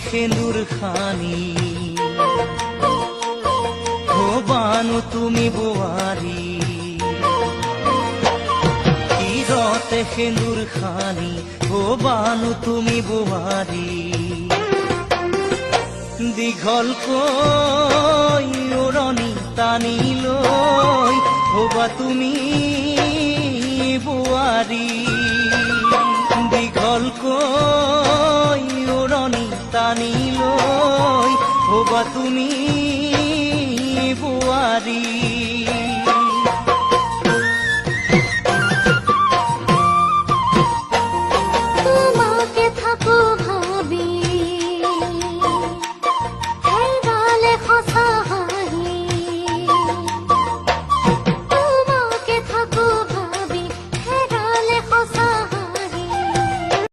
সেন্দুৰ খানি হবানো তুমি বোৱাৰী তীৰতে সেন্দুৰ খানি হবানো তুমি বোৱাৰী দীঘলকৈ উৰণি টানি লৈ হবা তুমি বোৱাৰী দীঘলকৈ উৰণি টানি লৈ হবা তুমি